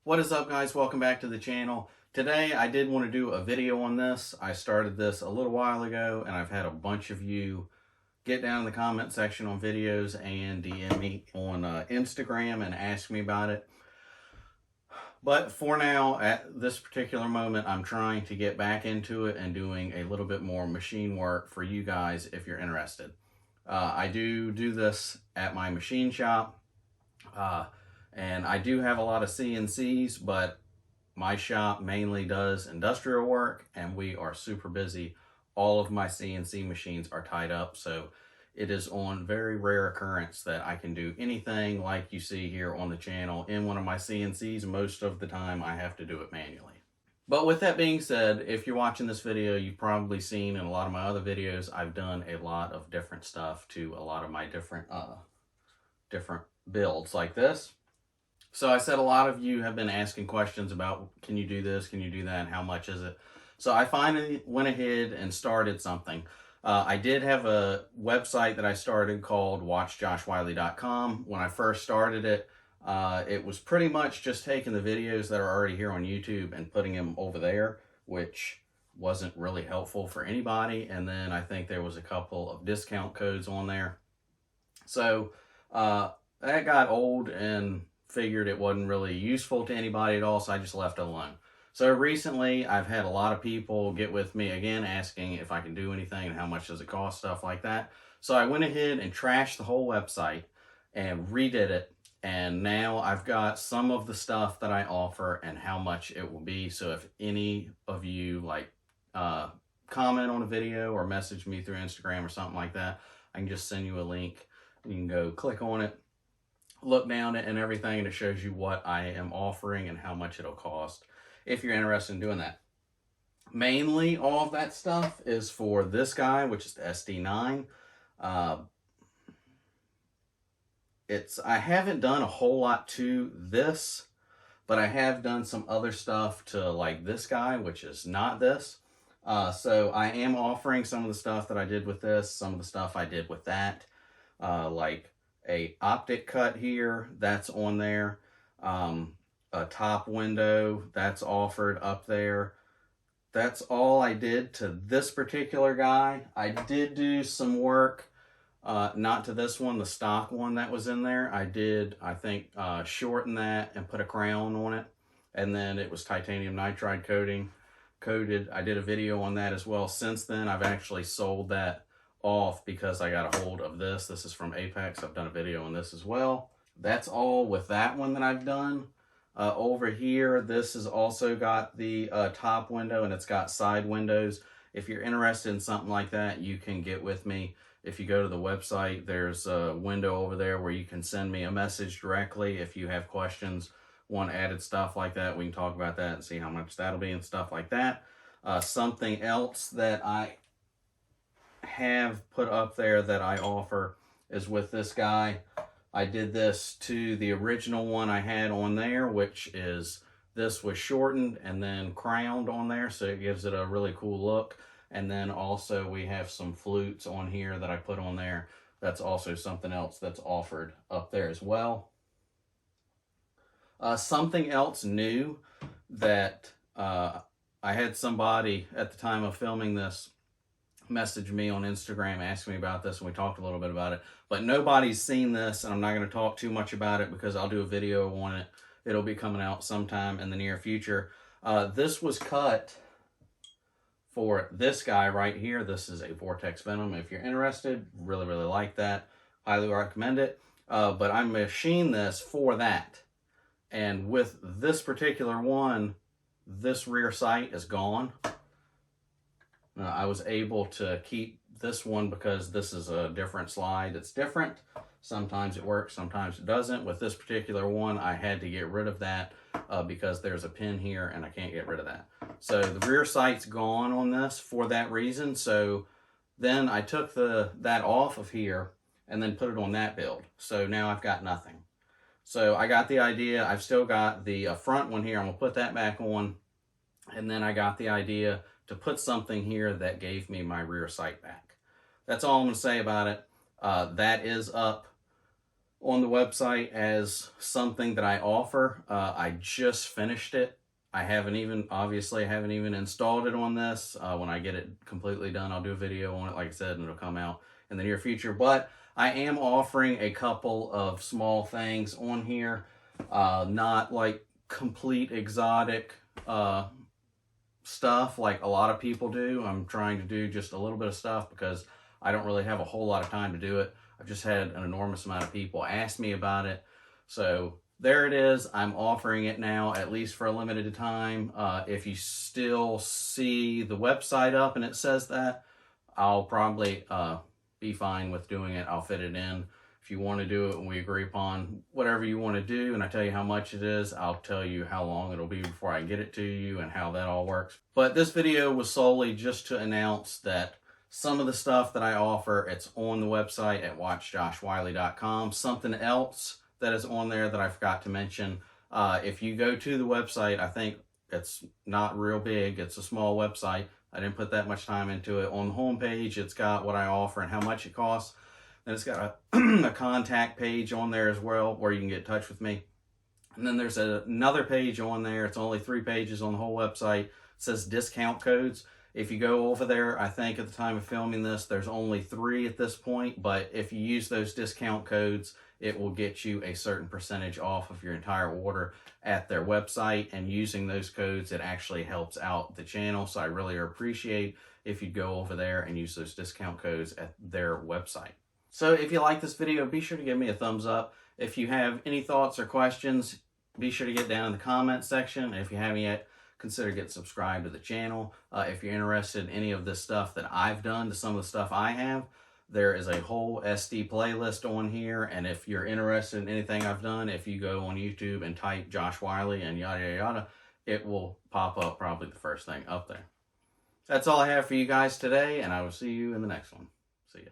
What is up, guys? Welcome back to the channel. Today I did want to do a video on this. I started this a little while ago and I've had a bunch of you get down in the comment section on videos and DM me on Instagram and ask me about it. But for now, at this particular moment, I'm trying to get back into it and doing a little bit more machine work for you guys if you're interested. I do this at my machine shop. And I do have a lot of CNCs, but my shop mainly does industrial work and we are super busy. All of my CNC machines are tied up, so it is on very rare occurrence that I can do anything like you see here on the channel in one of my CNCs. Most of the time I have to do it manually. But with that being said, if you're watching this video, you've probably seen in a lot of my other videos, I've done a lot of different stuff to a lot of my different builds like this. So I said a lot of you have been asking questions about, can you do this, can you do that, and how much is it? So I finally went ahead and started something. I did have a website that I started called watchjoshwiley.com. When I first started it, it was pretty much just taking the videos that are already here on YouTube and putting them over there, which wasn't really helpful for anybody. And then I think there was a couple of discount codes on there. So that got old and figured it wasn't really useful to anybody at all, so I just left it alone. So recently, I've had a lot of people get with me again asking if I can do anything and how much does it cost, stuff like that. So I went ahead and trashed the whole website and redid it, and now I've got some of the stuff that I offer and how much it will be. So if any of you comment on a video or message me through Instagram or something like that, I can just send you a link. You can go click on it, look down it and everything, and it shows you what I am offering and how much it'll cost if you're interested in doing that. Mainly all of that stuff is for this guy, which is the SD9. I haven't done a whole lot to this, but I have done some other stuff to like this guy, which is not this. So I am offering some of the stuff that I did with this, some of the stuff I did with that, like a optic cut here, that's on there. A top window, that's offered up there. That's all I did to this particular guy. I did do some work, not to this one, the stock one that was in there. I did, I think, shorten that and put a crown on it. And then it was titanium nitride coated. I did a video on that as well. Since then, I've actually sold that off because I got a hold of this. This is from Apex. I've done a video on this as well. That's all with that one that I've done. Over here, this has also got the top window and it's got side windows. If you're interested in something like that, you can get with me. If you go to the website, there's a window over there where you can send me a message directly if you have questions, want added stuff like that. We can talk about that and see how much that'll be and stuff like that. Something else that I have put up there that I offer is with this guy. I did this to the original one I had on there, which is, this was shortened and then crowned on there, so it gives it a really cool look. And then also we have some flutes on here that I put on there. That's also something else that's offered up there as well. Something else new that I had somebody at the time of filming this message me on Instagram asking me about this, and we talked a little bit about it, but nobody's seen this, and I'm not going to talk too much about it because I'll do a video on it. It'll be coming out sometime in the near future. This was cut for this guy right here. This is a Vortex Venom. If you're interested, really like that, highly recommend it. But I machined this for that, and with this particular one, this rear sight is gone. I was able to keep this one because this is a different slide. It's different. Sometimes it works, sometimes it doesn't. With this particular one, I had to get rid of that because there's a pin here and I can't get rid of that. So the rear sight's gone on this for that reason. So then I took that off of here and then put it on that build. So now I've got nothing. So I got the idea. I've still got the front one here. I'm gonna put that back on. And then I got the idea to put something here that gave me my rear sight back. That's all I'm going to say about it. That is up on the website as something that I offer. I just finished it. I haven't even installed it on this. When I get it completely done, I'll do a video on it, like I said, and it'll come out in the near future. But I am offering a couple of small things on here, not like complete exotic stuff like a lot of people do. I'm trying to do just a little bit of stuff because I don't really have a whole lot of time to do it. I've just had an enormous amount of people ask me about it. So there it is. I'm offering it now, at least for a limited time. If you still see the website up and it says that, I'll probably be fine with doing it. I'll fit it in. If you want to do it and we agree upon whatever you want to do and I tell you how much it is, I'll tell you how long it'll be before I get it to you and how that all works. But this video was solely just to announce that some of the stuff that I offer, it's on the website at watchjoshwiley.com. Something else that is on there that I forgot to mention, if you go to the website, I think it's not real big. It's a small website. I didn't put that much time into it. On the home page, it's got what I offer and how much it costs. And it's got a contact page on there as well where you can get in touch with me. And then there's another page on there. It's only 3 pages on the whole website. It says discount codes. If you go over there, I think at the time of filming this, there's only 3 at this point. But if you use those discount codes, it will get you a certain percentage off of your entire order at their website. And using those codes, it actually helps out the channel. So I really appreciate if you go over there and use those discount codes at their website. So if you like this video, be sure to give me a thumbs up. If you have any thoughts or questions, be sure to get down in the comment section. And if you haven't yet, consider getting subscribed to the channel. If you're interested in any of this stuff that I've done to some of the stuff I have, there is a whole SD playlist on here. And if you're interested in anything I've done, if you go on YouTube and type Josh Wiley and yada, yada, yada, it will pop up probably the first thing up there. That's all I have for you guys today, and I will see you in the next one. See ya.